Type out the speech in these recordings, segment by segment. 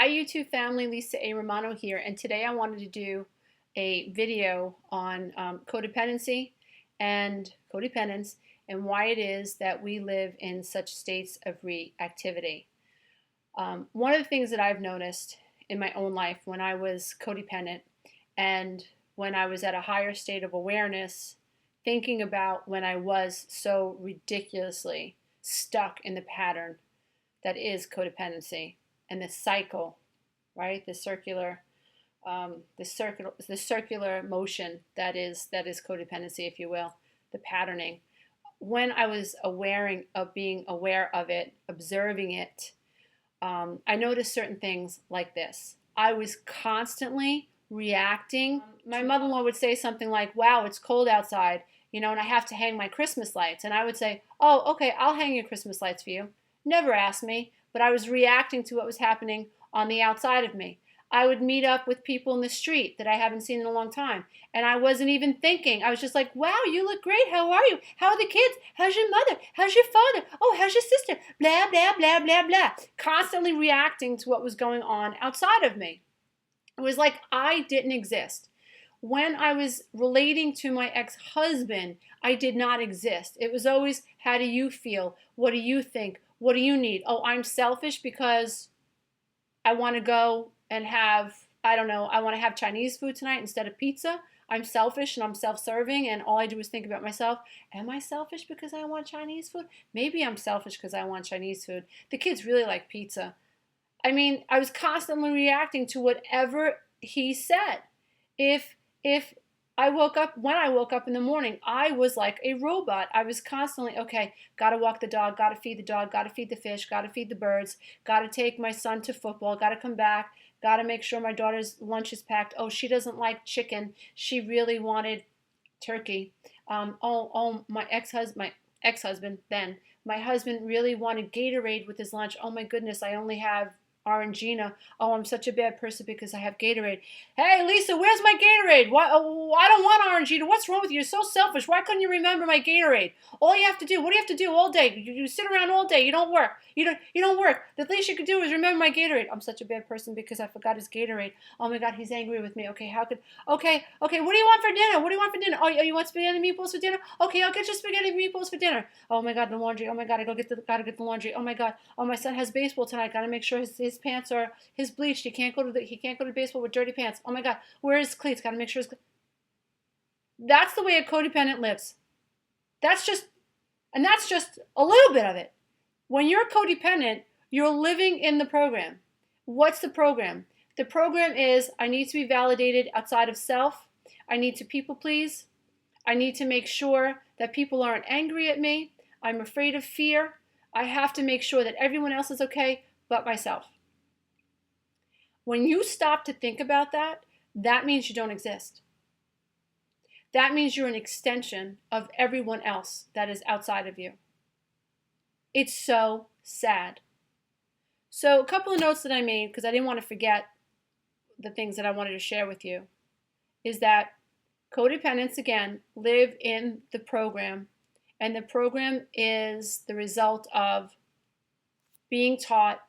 Hi YouTube family, Lisa A. Romano here, and today I wanted to do a video on codependency and codependence and why it is that we live in such states of reactivity. One of the things that I've noticed in my own life when I was codependent and when I was at a higher state of awareness, thinking about when I was so ridiculously stuck in the pattern that is codependency and the cycle, right? The circular motion that is codependency, if you will, the patterning. When I was being aware of it, observing it, I noticed certain things like this. I was constantly reacting. My mother-in-law would say something like, "Wow, it's cold outside, and I have to hang my Christmas lights." And I would say, "Oh, okay, I'll hang your Christmas lights for you." Never asked me, but I was reacting to what was happening on the outside of me. I would meet up with people in the street that I haven't seen in a long time, and I wasn't even thinking. I was just like, "Wow, you look great. How are you? How are the kids? How's your mother? How's your father? Oh, how's your sister?" Blah, blah, blah, blah, blah. Constantly reacting to what was going on outside of me. It was like I didn't exist. When I was relating to my ex-husband, I did not exist. It was always, how do you feel? What do you think? What do you need? Oh, I'm selfish because I want to go and have, I don't know, I want to have Chinese food tonight instead of pizza. I'm selfish and I'm self-serving and all I do is think about myself. Am I selfish because I want Chinese food? Maybe I'm selfish because I want Chinese food. The kids really like pizza. I mean, I was constantly reacting to whatever he said. If when I woke up in the morning, I was like a robot. I was constantly, okay, gotta walk the dog, gotta feed the dog, gotta feed the fish, gotta feed the birds, gotta take my son to football, gotta come back, gotta make sure my daughter's lunch is packed. Oh, she doesn't like chicken. She really wanted turkey. My ex-husband then. My husband really wanted Gatorade with his lunch. Oh my goodness, I only have Orangina. Oh, I'm such a bad person because I have Gatorade. Hey, Lisa, where's my Gatorade? Why? Oh, I don't want Orangina. What's wrong with you? You're so selfish. Why couldn't you remember my Gatorade? All you have to do, what do you have to do all day? You sit around all day. You don't work. You don't work. The least you could do is remember my Gatorade. I'm such a bad person because I forgot his Gatorade. Oh my God, he's angry with me. Okay, okay. What do you want for dinner? What do you want for dinner? Oh, you want spaghetti meatballs for dinner? Okay, I'll get you spaghetti meatballs for dinner. Oh my God, the laundry. Oh my God, gotta get the laundry. Oh my God. Oh, my son has baseball tonight. Gotta make sure his pants are his bleached. He can't go to baseball with dirty pants. Oh my God, where is his cleats? Gotta make sure That's the way a codependent lives. That's just a little bit of it. When you're codependent, you're living in the program. What's the program? The program is, I need to be validated outside of self. I need to people please. I need to make sure that people aren't angry at me. I'm afraid of fear. I have to make sure that everyone else is okay but myself. When you stop to think about that, that means you don't exist. That means you're an extension of everyone else that is outside of you. It's so sad. So a couple of notes that I made, because I didn't want to forget the things that I wanted to share with you, is that codependents, again, live in the program, and the program is the result of being taught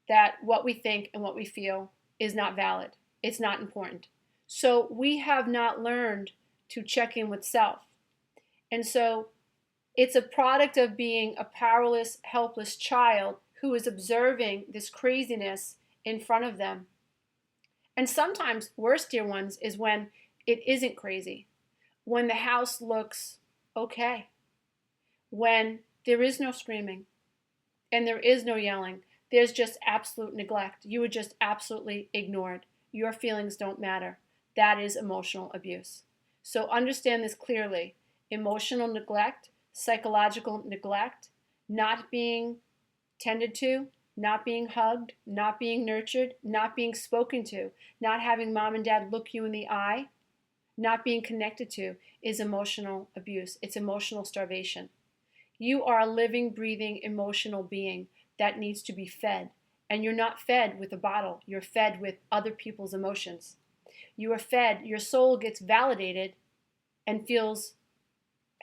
that what we think and what we feel is not valid. It's not important. So we have not learned to check in with self. And so it's a product of being a powerless, helpless child who is observing this craziness in front of them. And sometimes, worse, dear ones, is when it isn't crazy, when the house looks okay, when there is no screaming and there is no yelling. There's just absolute neglect. You were just absolutely ignored. Your feelings don't matter. That is emotional abuse. So understand this clearly. Emotional neglect, psychological neglect, not being tended to, not being hugged, not being nurtured, not being spoken to, not having mom and dad look you in the eye, not being connected to is emotional abuse. It's emotional starvation. You are a living, breathing, emotional being that needs to be fed. And you're not fed with a bottle. You're fed with other people's emotions. You are fed, your soul gets validated and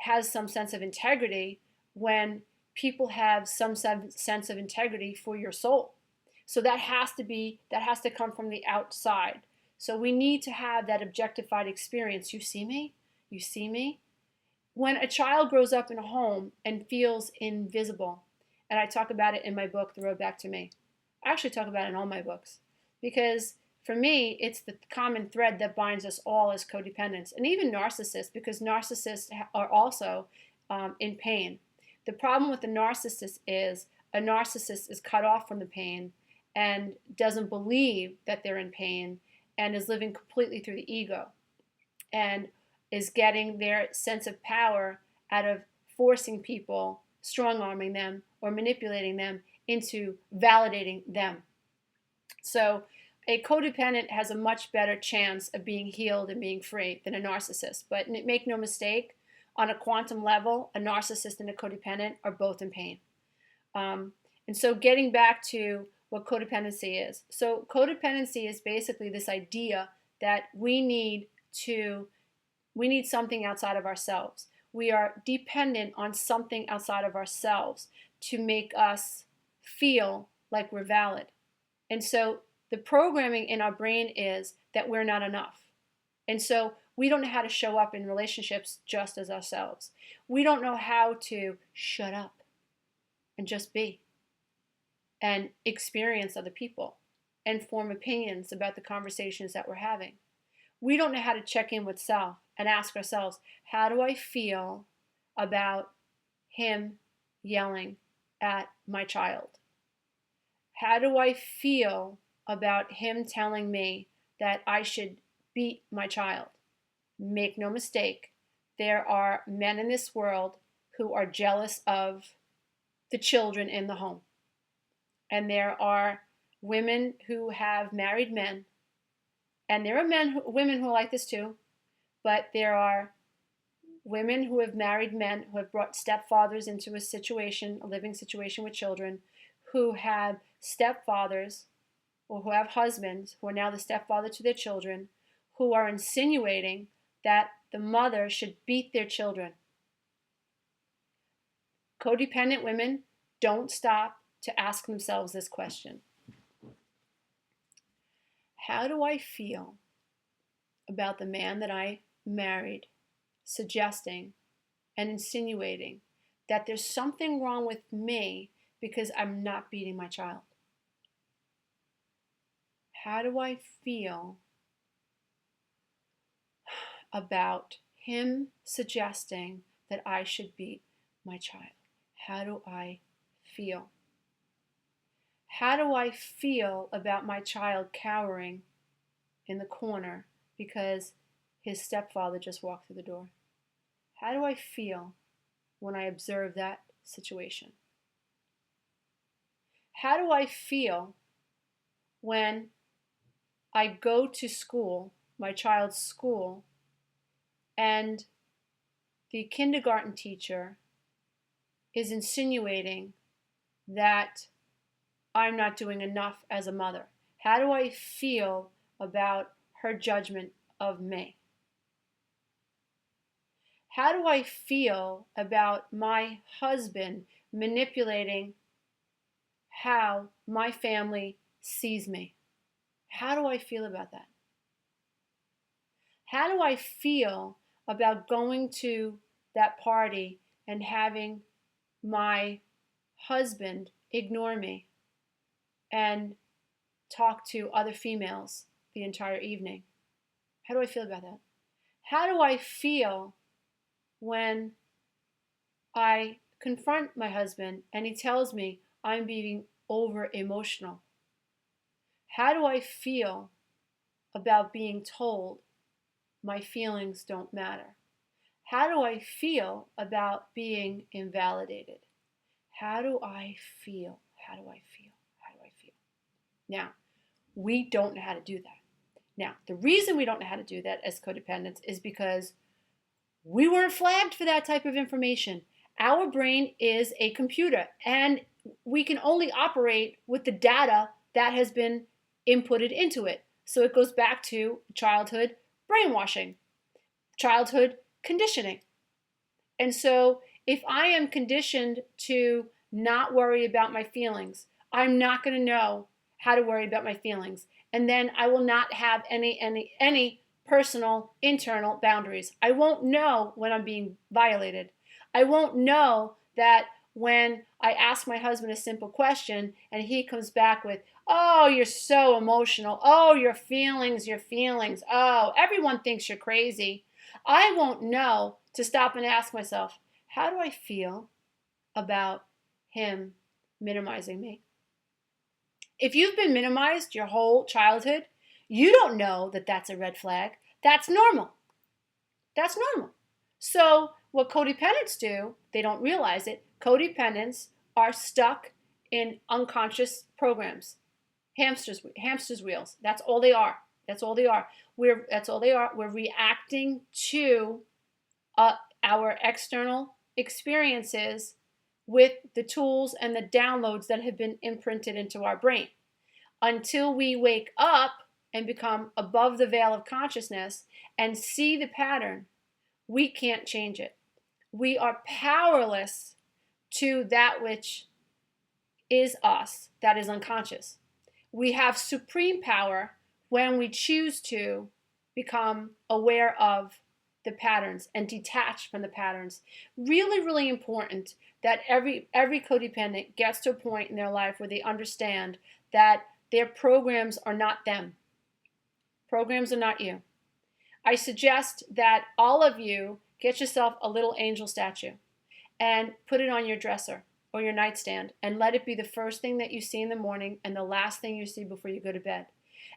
has some sense of integrity when people have some sense of integrity for your soul. So that has to come from the outside. So we need to have that objectified experience. You see me? You see me? When a child grows up in a home and feels invisible, and I talk about it in my book, The Road Back to Me. I actually talk about it in all my books because for me, it's the common thread that binds us all as codependents and even narcissists, because narcissists are also in pain. The problem with the narcissist is a narcissist is cut off from the pain and doesn't believe that they're in pain and is living completely through the ego and is getting their sense of power out of forcing people, strong-arming them, or manipulating them into validating them. So a codependent has a much better chance of being healed and being free than a narcissist. But make no mistake, on a quantum level, a narcissist and a codependent are both in pain. And so getting back to what codependency is. So codependency is basically this idea that we need something outside of ourselves. We are dependent on something outside of ourselves to make us feel like we're valid. And so the programming in our brain is that we're not enough. And so we don't know how to show up in relationships just as ourselves. We don't know how to shut up and just be and experience other people and form opinions about the conversations that we're having. We don't know how to check in with self and ask ourselves, how do I feel about him yelling at my child? How do I feel about him telling me that I should beat my child? Make no mistake, there are men in this world who are jealous of the children in the home. And there are women who have married men, and there are women who are like this too, but there are women who have married men who have brought stepfathers into a living situation with children, who have stepfathers or who have husbands who are now the stepfather to their children, who are insinuating that the mother should beat their children. Codependent women don't stop to ask themselves this question. How do I feel about the man that I married suggesting and insinuating that there's something wrong with me because I'm not beating my child? How do I feel about him suggesting that I should beat my child? How do I feel? How do I feel about my child cowering in the corner because his stepfather just walked through the door? How do I feel when I observe that situation? How do I feel when I go to school, my child's school, and the kindergarten teacher is insinuating that I'm not doing enough as a mother? How do I feel about her judgment of me? How do I feel about my husband manipulating how my family sees me? How do I feel about that? How do I feel about going to that party and having my husband ignore me and talk to other females the entire evening? How do I feel about that? How do I feel when I confront my husband and he tells me I'm being over emotional? How do I feel about being told my feelings don't matter? How do I feel about being invalidated? How do I feel? How do I feel? How do I feel? Now, we don't know how to do that. Now, the reason we don't know how to do that as codependents is because we weren't flagged for that type of information. Our brain is a computer, and we can only operate with the data that has been inputted into it. So it goes back to childhood brainwashing, childhood conditioning. And so if I am conditioned to not worry about my feelings, I'm not going to know how to worry about my feelings. And then I will not have any personal internal boundaries. I won't know when I'm being violated. I won't know that when I ask my husband a simple question and he comes back with, oh, you're so emotional. Oh, your feelings. Oh, everyone thinks you're crazy. I won't know to stop and ask myself, how do I feel about him minimizing me? If you've been minimized your whole childhood, you don't know that that's a red flag. That's normal. That's normal. So what codependents do, they don't realize it. Codependents are stuck in unconscious programs, hamsters wheels. That's all they are. That's all they are. That's all they are. We're reacting to our external experiences with the tools and the downloads that have been imprinted into our brain. Until we wake up and become above the veil of consciousness and see the pattern, we can't change it. We are powerless to that which is us, that is unconscious. We have supreme power when we choose to become aware of the patterns and detach from the patterns. Really, really important that every codependent gets to a point in their life where they understand that their programs are not them. Programs are not you. I suggest that all of you get yourself a little angel statue and put it on your dresser or your nightstand and let it be the first thing that you see in the morning and the last thing you see before you go to bed.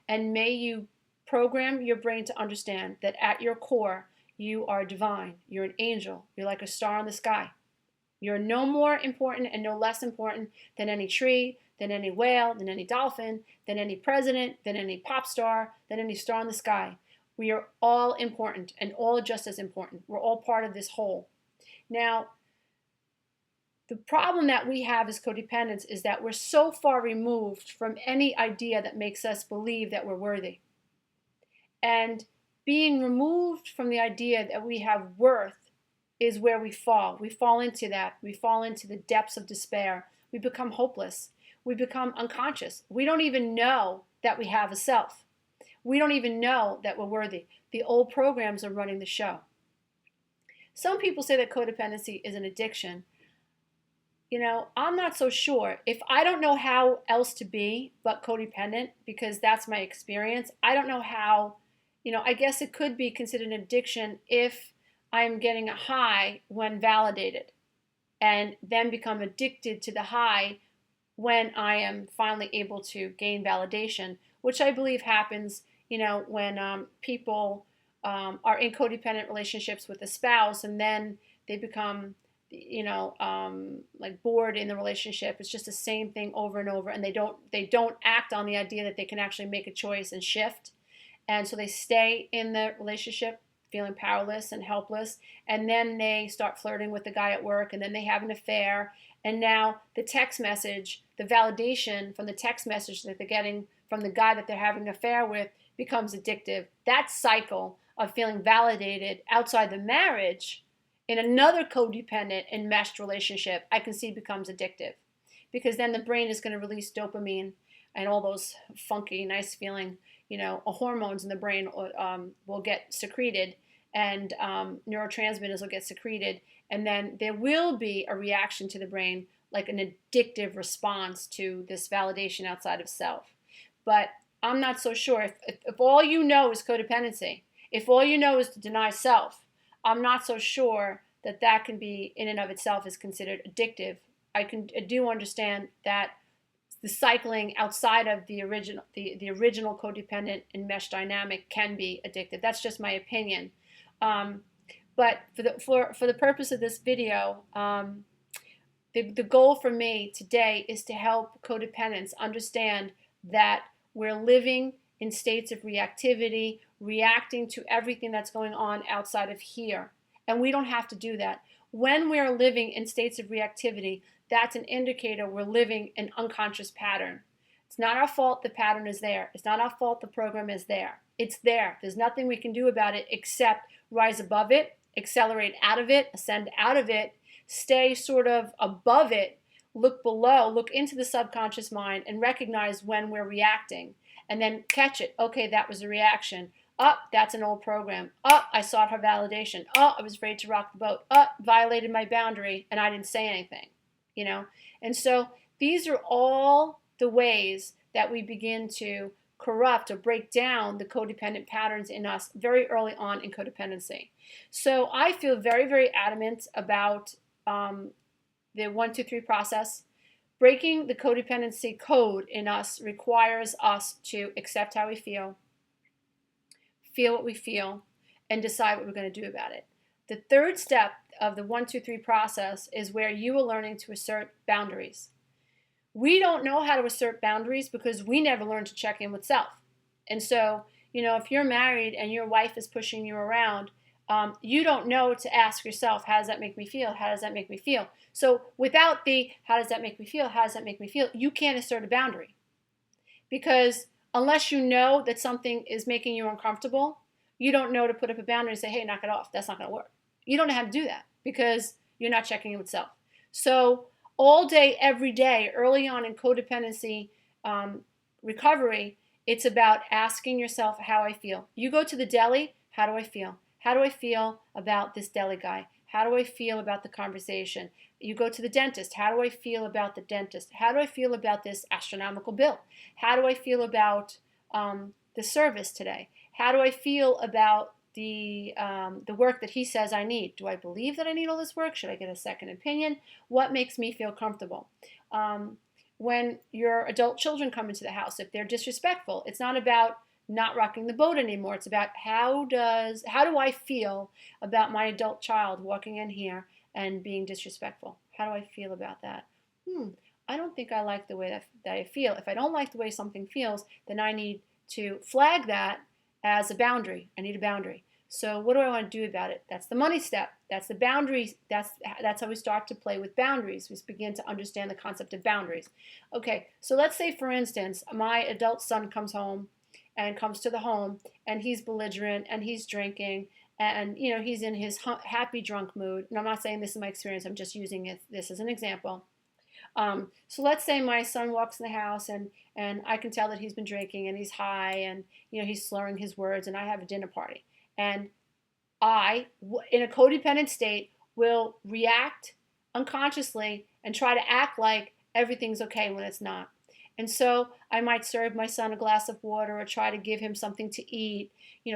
And may you program your brain to understand that at your core, you are divine. You're an angel. You're like a star in the sky. You're no more important and no less important than any tree, than any whale, than any dolphin, than any president, than any pop star, than any star in the sky. We are all important and all just as important. We're all part of this whole. Now, the problem that we have as codependents is that we're so far removed from any idea that makes us believe that we're worthy. And being removed from the idea that we have worth is where we fall. We fall into that. We fall into the depths of despair. We become hopeless. We become unconscious. We don't even know that we have a self. We don't even know that we're worthy. The old programs are running the show. Some people say that codependency is an addiction. You know, I'm not so sure. If I don't know how else to be but codependent, because that's my experience, I don't know how, I guess it could be considered an addiction if I'm getting a high when validated and then become addicted to the high when I am finally able to gain validation, which I believe happens, when people are in codependent relationships with a spouse and then they become like bored in the relationship. It's just the same thing over and over, and they don't act on the idea that they can actually make a choice and shift. And so they stay in the relationship feeling powerless and helpless, and then they start flirting with the guy at work, and then they have an affair, and now the text message, the validation from the text message that they're getting from the guy that they're having an affair with becomes addictive. That cycle of feeling validated outside the marriage in another codependent enmeshed relationship, I can see becomes addictive, because then the brain is going to release dopamine and all those funky, nice feeling, hormones in the brain will get secreted, and neurotransmitters will get secreted, and then there will be a reaction to the brain, like an addictive response to this validation outside of self. But I'm not so sure. If all you know is codependency, if all you know is to deny self, I'm not so sure that that can be in and of itself is considered addictive. I do understand that the cycling outside of the original codependent enmeshed dynamic can be addictive. That's just my opinion. But for the purpose of this video, the goal for me today is to help codependents understand that we're living in states of reactivity, reacting to everything that's going on outside of here. And we don't have to do that. When we're living in states of reactivity, that's an indicator we're living an unconscious pattern. It's not our fault the pattern is there. It's not our fault the program is there. It's there. There's nothing we can do about it except rise above it, accelerate out of it, ascend out of it, stay sort of above it look below, look into the subconscious mind and recognize when we're reacting and then catch it. Okay, that was a reaction. Oh, that's an old program. Oh, I sought her validation. Oh, I was afraid to rock the boat. Oh, violated my boundary and I didn't say anything, you know? And so these are all the ways that we begin to corrupt or break down the codependent patterns in us very early on in codependency. So I feel very, very adamant about the 1, 2, 3 process. Breaking the codependency code in us requires us to accept how we feel what we feel, and decide what we're going to do about it. The third step of the 1, 2, 3 process is where you are learning to assert boundaries. We don't know how to assert boundaries because we never learned to check in with self. And so, if you're married and your wife is pushing you around, you don't know to ask yourself, how does that make me feel? How does that make me feel? So without the, how does that make me feel? How does that make me feel? You can't assert a boundary. Because unless you know that something is making you uncomfortable, you don't know to put up a boundary and say, hey, knock it off. That's not going to work. You don't know how to do that because you're not checking in with self. So all day, every day, early on in codependency recovery, it's about asking yourself how I feel. You go to the deli, how do I feel? How do I feel about this deli guy? How do I feel about the conversation? You go to the dentist. How do I feel about the dentist? How do I feel about this astronomical bill? How do I feel about the service today? How do I feel about the work that he says I need? Do I believe that I need all this work? Should I get a second opinion? What makes me feel comfortable? When your adult children come into the house, if they're disrespectful, it's not about not rocking the boat anymore. It's about how do I feel about my adult child walking in here and being disrespectful? How do I feel about that? I don't think I like the way that I feel. If I don't like the way something feels, then I need to flag that as a boundary. I need a boundary. So what do I want to do about it? That's the money step. That's the boundaries. That's how we start to play with boundaries. We begin to understand the concept of boundaries. Okay, so let's say, for instance, my adult son comes home and comes to the home and he's belligerent and he's drinking and he's in his happy drunk mood. And I'm not saying this is my experience. I'm just using this as an example. So let's say my son walks in the house and I can tell that he's been drinking and he's high and he's slurring his words and I have a dinner party. And I, in a codependent state, will react unconsciously and try to act like everything's okay when it's not. And so I might serve my son a glass of water or try to give him something to eat,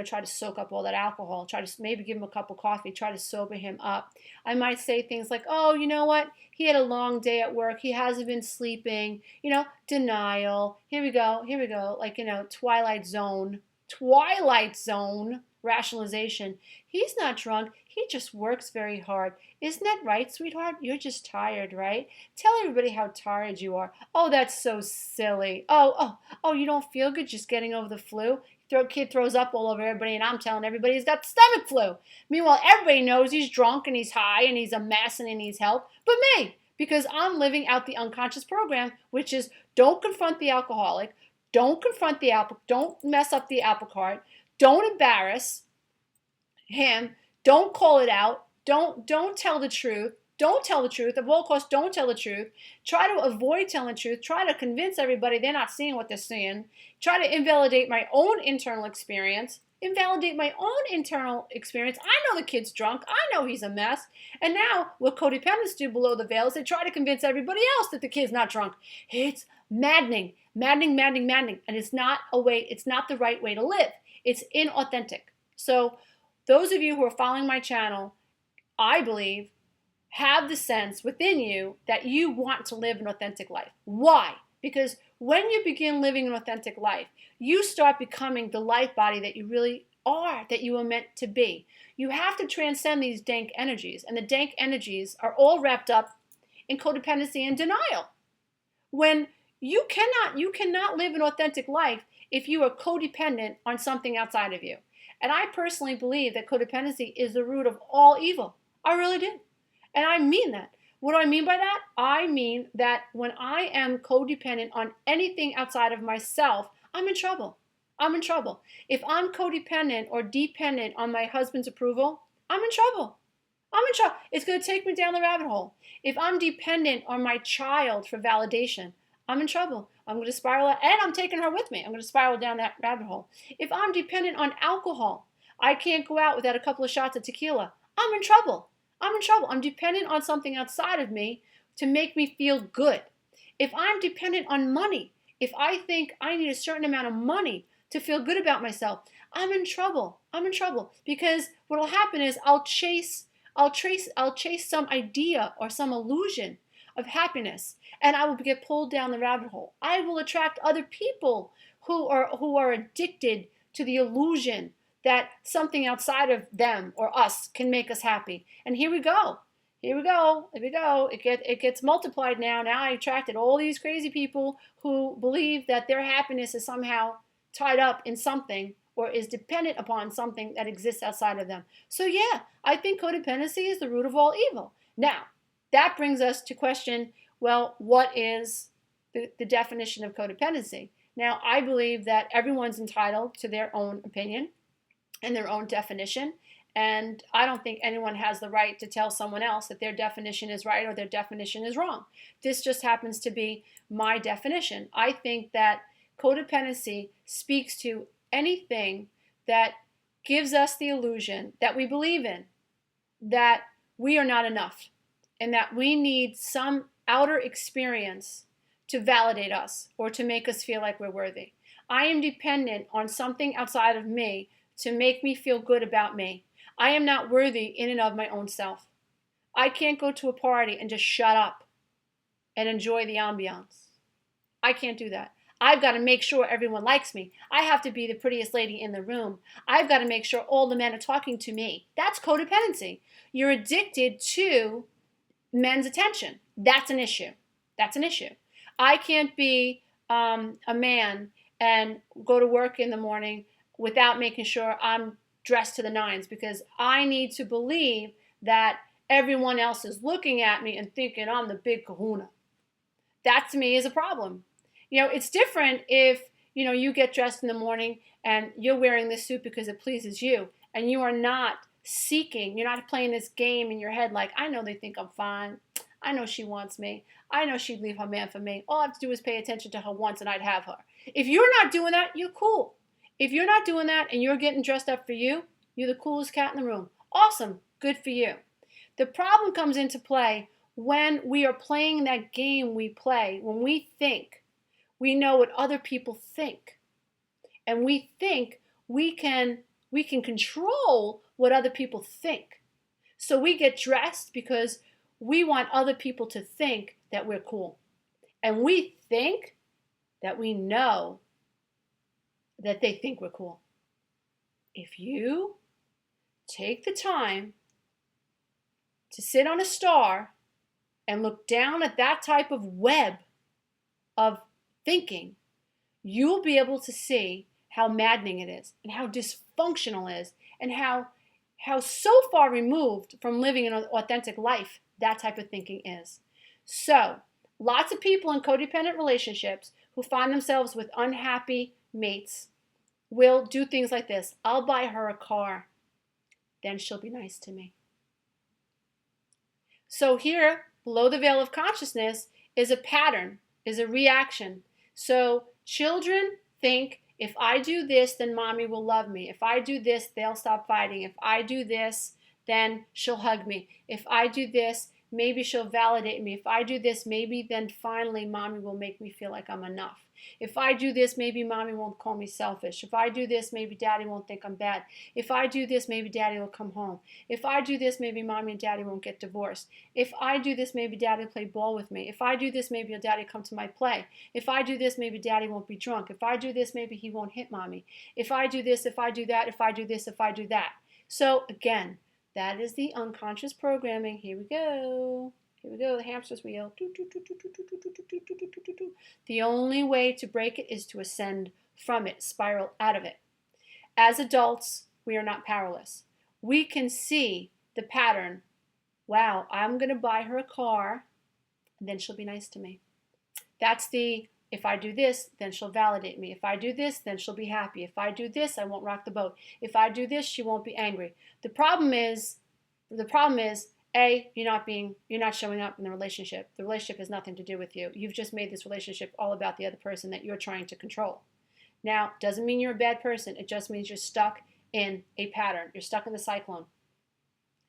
try to soak up all that alcohol, try to maybe give him a cup of coffee, try to sober him up. I might say things like, oh, you know what? He had a long day at work. He hasn't been sleeping, denial. Here we go. Like, Twilight Zone rationalization. He's not drunk. He just works very hard. Isn't that right, sweetheart? You're just tired, right? Tell everybody how tired you are. Oh, that's so silly. Oh, you don't feel good just getting over the flu? Kid throws up all over everybody, and I'm telling everybody he's got stomach flu. Meanwhile, everybody knows he's drunk and he's high and he's a mess and he needs help. But me, because I'm living out the unconscious program, which is don't confront the alcoholic, don't mess up the apple cart, don't embarrass him, don't call it out, don't tell the truth. Don't tell the truth. Of all costs, don't tell the truth. Try to avoid telling the truth. Try to convince everybody they're not seeing what they're seeing. Try to invalidate my own internal experience. I know the kid's drunk. I know he's a mess. And now what codependents do below the veil is they try to convince everybody else that the kid's not drunk. It's maddening. And it's not the right way to live. It's inauthentic. So those of you who are following my channel, I believe, have the sense within you that you want to live an authentic life. Why? Because when you begin living an authentic life, you start becoming the life body that you really are, that you were meant to be. You have to transcend these dank energies, and the dank energies are all wrapped up in codependency and denial. When you cannot live an authentic life if you are codependent on something outside of you. And I personally believe that codependency is the root of all evil. I really do. And I mean that. What do I mean by that? I mean that when I am codependent on anything outside of myself, I'm in trouble. If I'm codependent or dependent on my husband's approval, I'm in trouble. I'm in trouble. It's going to take me down the rabbit hole. If I'm dependent on my child for validation, I'm in trouble. I'm going to spiral, and I'm taking her with me. I'm going to spiral down that rabbit hole. If I'm dependent on alcohol, I can't go out without a couple of shots of tequila. I'm in trouble. I'm in trouble. I'm dependent on something outside of me to make me feel good. If I'm dependent on money, if I think I need a certain amount of money to feel good about myself, I'm in trouble. I'm in trouble because what will happen is I'll chase some idea or some illusion of happiness, and I will get pulled down the rabbit hole. I will attract other people who are addicted to the illusion that something outside of them or us can make us happy. And here we go. Here we go. Here we go. It gets multiplied now. Now I attracted all these crazy people who believe that their happiness is somehow tied up in something or is dependent upon something that exists outside of them. So yeah, I think codependency is the root of all evil. Now, that brings us to question, well, what is the definition of codependency? Now, I believe that everyone's entitled to their own opinion and their own definition. And I don't think anyone has the right to tell someone else that their definition is right or their definition is wrong. This just happens to be my definition. I think that codependency speaks to anything that gives us the illusion that we believe in, that we are not enough, and that we need some outer experience to validate us or to make us feel like we're worthy. I am dependent on something outside of me to make me feel good about me. I am not worthy in and of my own self. I can't go to a party and just shut up and enjoy the ambiance. I can't do that. I've got to make sure everyone likes me. I have to be the prettiest lady in the room. I've got to make sure all the men are talking to me. That's codependency. You're addicted to men's attention. That's an issue. That's an issue. I can't be a man and go to work in the morning without making sure I'm dressed to the nines because I need to believe that everyone else is looking at me and thinking I'm the big kahuna. That to me is a problem. You know, it's different if, you get dressed in the morning and you're wearing this suit because it pleases you and you are not seeking, you're not playing this game in your head like, I know they think I'm fine. I know she wants me. I know she'd leave her man for me. All I have to do is pay attention to her once and I'd have her. If you're not doing that, you're cool. If you're not doing that and you're getting dressed up for you, you're the coolest cat in the room. Awesome. Good for you. The problem comes into play when we are playing that game we play, when we think we know what other people think. And we think we can control what other people think. So we get dressed because we want other people to think that we're cool. And we think that we know that they think we're cool. If you take the time to sit on a star and look down at that type of web of thinking, you'll be able to see how maddening it is and how dysfunctional it is and how so far removed from living an authentic life that type of thinking is. So, lots of people in codependent relationships who find themselves with unhappy mates will do things like this. I'll buy her a car, then she'll be nice to me. So here, below the veil of consciousness, is a pattern, is a reaction. So children think, if I do this, then mommy will love me. If I do this, they'll stop fighting. If I do this, then she'll hug me. If I do this, maybe she'll validate me. If I do this, maybe then finally mommy will make me feel like I'm enough. If I do this, maybe mommy won't call me selfish. If I do this, maybe daddy won't think I'm bad. If I do this, maybe daddy will come home. If I do this, maybe mommy and daddy won't get divorced. If I do this, maybe daddy will play ball with me. If I do this, maybe daddy will come to my play. If I do this, maybe daddy won't be drunk. If I do this, maybe he won't hit mommy. If I do this, if I do that, if I do this, if I do that. So again, that is the unconscious programming. Here we go. Here we go, the hamster's wheel. The only way to break it is to ascend from it, spiral out of it. As adults, we are not powerless. We can see the pattern. Wow, I'm going to buy her a car, and then she'll be nice to me. That's the, if I do this, then she'll validate me. If I do this, then she'll be happy. If I do this, I won't rock the boat. If I do this, she won't be angry. The problem is, the problem is, A, you're not showing up in the relationship. The relationship has nothing to do with you. You've just made this relationship all about the other person that you're trying to control. Now, doesn't mean you're a bad person. It just means you're stuck in a pattern. You're stuck in the cyclone.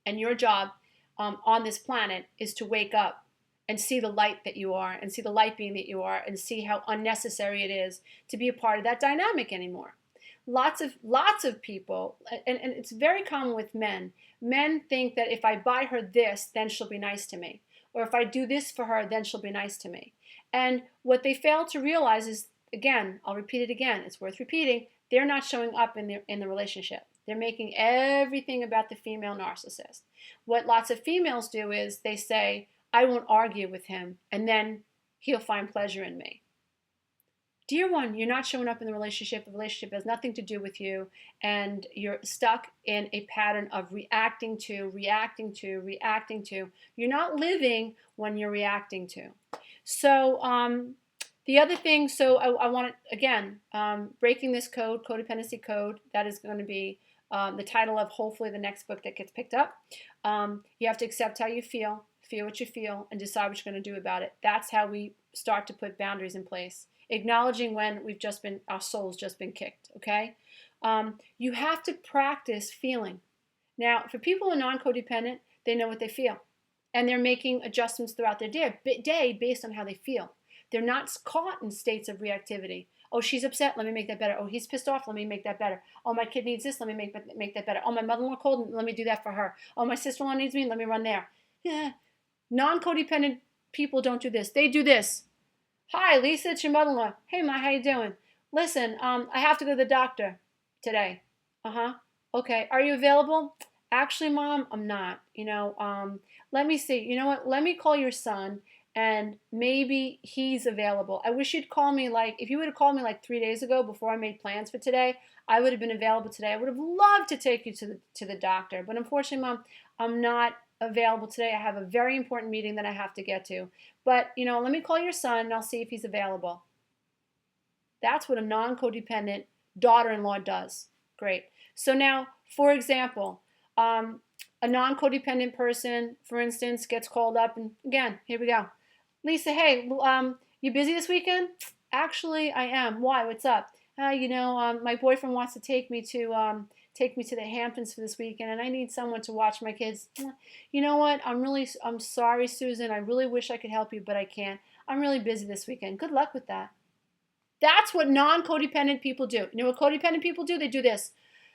And your job on this planet is to wake up and see the light that you are, and see the light being that you are, and see how unnecessary it is to be a part of that dynamic anymore. Lots of people, and it's very common with men. Men think that if I buy her this, then she'll be nice to me. Or if I do this for her, then she'll be nice to me. And what they fail to realize is, again, I'll repeat it again, it's worth repeating, they're not showing up in the relationship. They're making everything about the female narcissist. What lots of females do is they say, I won't argue with him, and then he'll find pleasure in me. Dear one, you're not showing up in the relationship. The relationship has nothing to do with you, and you're stuck in a pattern of reacting to. You're not living when you're reacting to. So the other thing, I want to, again, breaking this code, codependency code, that is going to be the title of hopefully the next book that gets picked up. You have to accept how you feel what you feel, and decide what you're going to do about it. That's how we start to put boundaries in place. Acknowledging when our soul's just been kicked, okay? You have to practice feeling. Now, for people who are non-codependent, they know what they feel. And they're making adjustments throughout their day based on how they feel. They're not caught in states of reactivity. Oh, she's upset, let me make that better. Oh, he's pissed off, let me make that better. Oh, my kid needs this, let me make that better. Oh, my mother-in-law called, let me do that for her. Oh, my sister-in-law needs me, let me run there. Yeah. Non-codependent people don't do this. They do this. Hi, Lisa, it's your mother-in-law. Hey, Ma, how you doing? Listen, I have to go to the doctor today. Okay, are you available? Actually, Mom, I'm not. Let me see. You know what? Let me call your son, and maybe he's available. I wish you'd call me if you would have called me 3 days ago before I made plans for today, I would have been available today. I would have loved to take you to the doctor, but unfortunately, Mom, I'm not available today. I have a very important meeting that I have to get to. But, let me call your son and I'll see if he's available. That's what a non-codependent daughter-in-law does. Great. So now, for example, a non-codependent person, for instance, gets called up, and again, here we go. Lisa, hey, you busy this weekend? Actually, I am. Why? What's up? My boyfriend wants to take me to the Hamptons for this weekend, and I need someone to watch my kids. You know what? I'm sorry, Susan. I really wish I could help you, but I can't. I'm really busy this weekend. Good luck with that. That's what non-codependent people do. You know what codependent people do? They do this.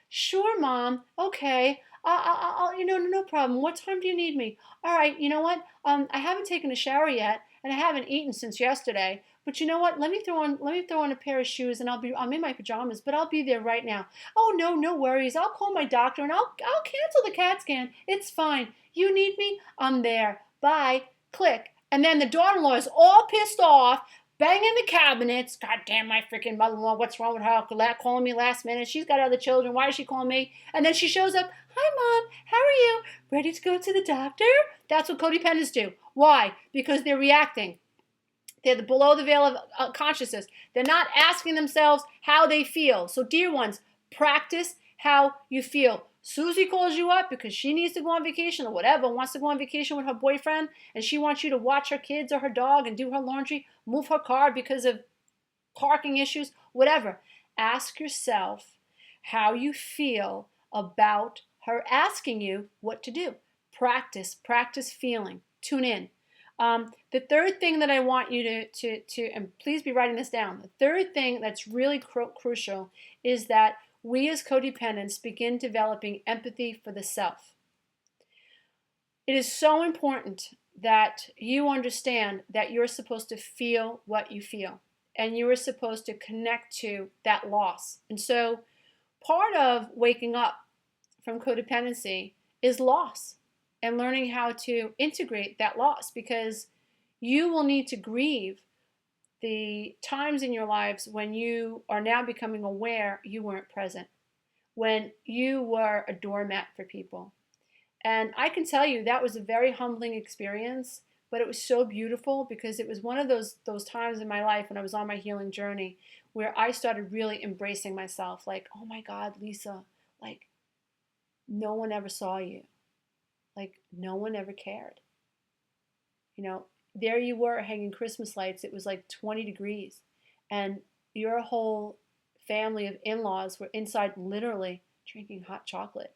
Sure, Mom. Okay. I'll no problem. What time do you need me? All right. You know what? I haven't taken a shower yet, and I haven't eaten since yesterday. But you know what? Let me throw on a pair of shoes, and I'm in my pajamas, but I'll be there right now. Oh no worries. I'll call my doctor, and I'll cancel the CAT scan. It's fine. You need me? I'm there. Bye. Click. And then the daughter-in-law is all pissed off, banging the cabinets. God damn my freaking mother-in-law. What's wrong with her? Calling me last minute. She's got other children. Why is she calling me? And then she shows up. Hi, Mom. How are you? Ready to go to the doctor? That's what codependents do. Why? Because they're reacting. They're below the veil of consciousness. They're not asking themselves how they feel. So, dear ones, practice how you feel. Susie calls you up because she needs to go on vacation or whatever, wants to go on vacation with her boyfriend, and she wants you to watch her kids or her dog and do her laundry, move her car because of parking issues, whatever. Ask yourself how you feel about her asking you what to do. Practice feeling. Tune in. The third thing that I want you to and please be writing this down. The third thing that's really crucial is that we as codependents begin developing empathy for the self. It is so important that you understand that you're supposed to feel what you feel, and you are supposed to connect to that loss. And so part of waking up from codependency is loss, and learning how to integrate that loss, because you will need to grieve the times in your lives when you are now becoming aware you weren't present, when you were a doormat for people. And I can tell you that was a very humbling experience, but it was so beautiful because it was one of those times in my life when I was on my healing journey where I started really embracing myself, like, oh my God, Lisa, like, no one ever saw you. Like no one ever cared. You know, there you were hanging Christmas lights. It was like 20 degrees. And your whole family of in-laws were inside literally drinking hot chocolate.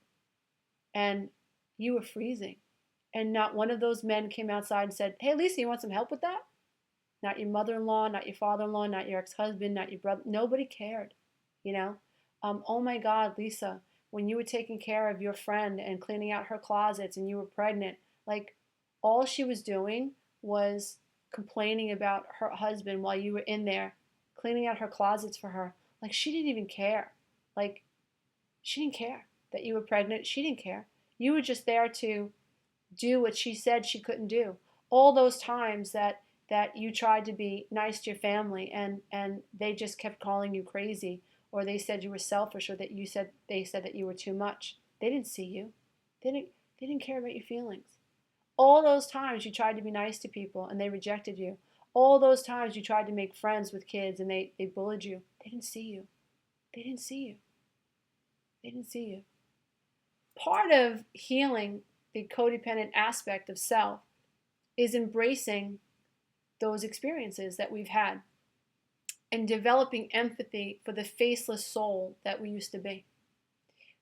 And you were freezing. And not one of those men came outside and said, "Hey, Lisa, you want some help with that?" Not your mother-in-law, not your father-in-law, not your ex-husband, not your brother. Nobody cared, you know? Oh my God, Lisa, when you were taking care of your friend and cleaning out her closets and you were pregnant, like all she was doing was complaining about her husband while you were in there cleaning out her closets for her. Like she didn't even care. Like she didn't care that you were pregnant. She didn't care. You were just there to do what she said she couldn't do. All those times that you tried to be nice to your family and they just kept calling you crazy, or they said you were selfish, or that they said that you were too much. They didn't see you. They didn't care about your feelings. All those times you tried to be nice to people and they rejected you. All those times you tried to make friends with kids and they bullied you. They didn't see you. They didn't see you. They didn't see you. Part of healing the codependent aspect of self is embracing those experiences that we've had and developing empathy for the faceless soul that we used to be.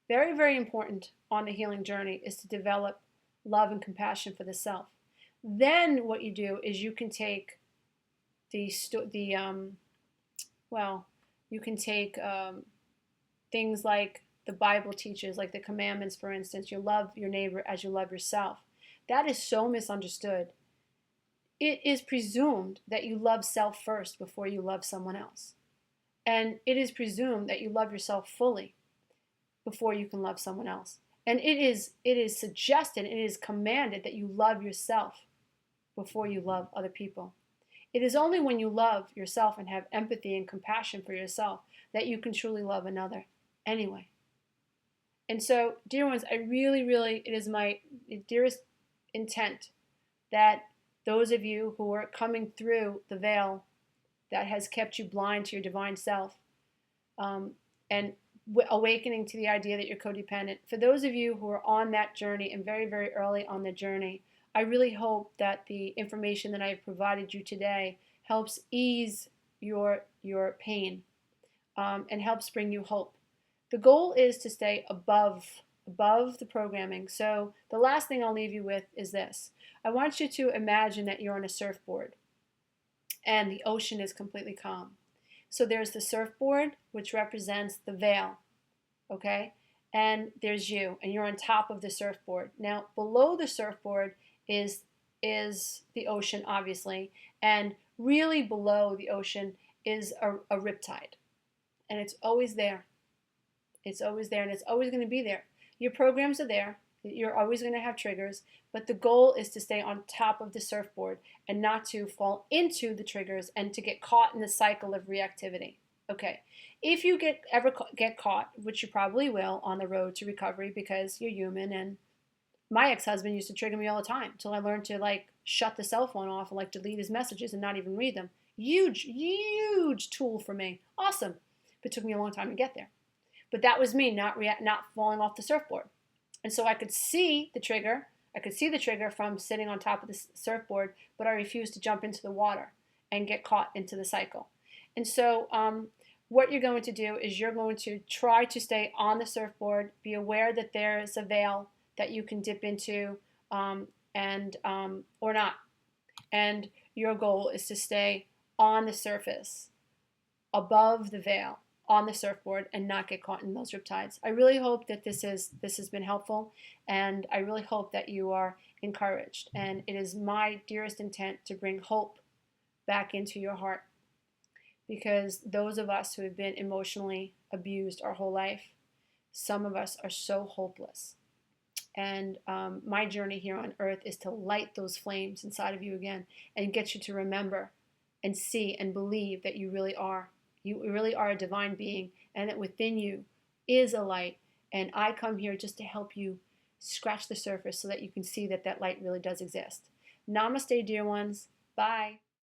Very, very important on the healing journey is to develop love and compassion for the self. Then what you do is you can take you can take things like the Bible teaches, like the commandments, for instance. You love your neighbor as you love yourself. That is so misunderstood. It is presumed that you love self first before you love someone else. And it is presumed that you love yourself fully before you can love someone else. And it is suggested, it is commanded that you love yourself before you love other people. It is only when you love yourself and have empathy and compassion for yourself that you can truly love another anyway. And so, dear ones, it is my dearest intent that those of you who are coming through the veil that has kept you blind to your divine self, and awakening to the idea that you're codependent, for those of you who are on that journey and very, very early on the journey, I really hope that the information that I have provided you today helps ease your pain, and helps bring you hope. The goal is to stay above the programming. So the last thing I'll leave you with is this. I want you to imagine that you're on a surfboard and the ocean is completely calm. So there's the surfboard, which represents the veil, okay? And there's you, and you're on top of the surfboard. Now, below the surfboard is the ocean, obviously, and really below the ocean is a riptide, and it's always there. It's always there, and it's always going to be there. Your programs are there. You're always going to have triggers, but the goal is to stay on top of the surfboard and not to fall into the triggers and to get caught in the cycle of reactivity. Okay, if you ever get caught, which you probably will on the road to recovery because you're human, and my ex-husband used to trigger me all the time until I learned to like shut the cell phone off and like delete his messages and not even read them. Huge tool for me. Awesome, but it took me a long time to get there. But that was me not falling off the surfboard. And so I could see the trigger. I could see the trigger from sitting on top of the surfboard, but I refused to jump into the water and get caught into the cycle. And so what you're going to do is you're going to try to stay on the surfboard, be aware that there's a veil that you can dip into or not. And your goal is to stay on the surface, above the veil, on the surfboard, and not get caught in those riptides. I really hope that this has been helpful, and I really hope that you are encouraged. And it is my dearest intent to bring hope back into your heart, because those of us who have been emotionally abused our whole life, some of us are so hopeless. And my journey here on earth is to light those flames inside of you again and get you to remember and see and believe that you really are. You really are a divine being, and that within you is a light. And I come here just to help you scratch the surface so that you can see that that light really does exist. Namaste, dear ones. Bye.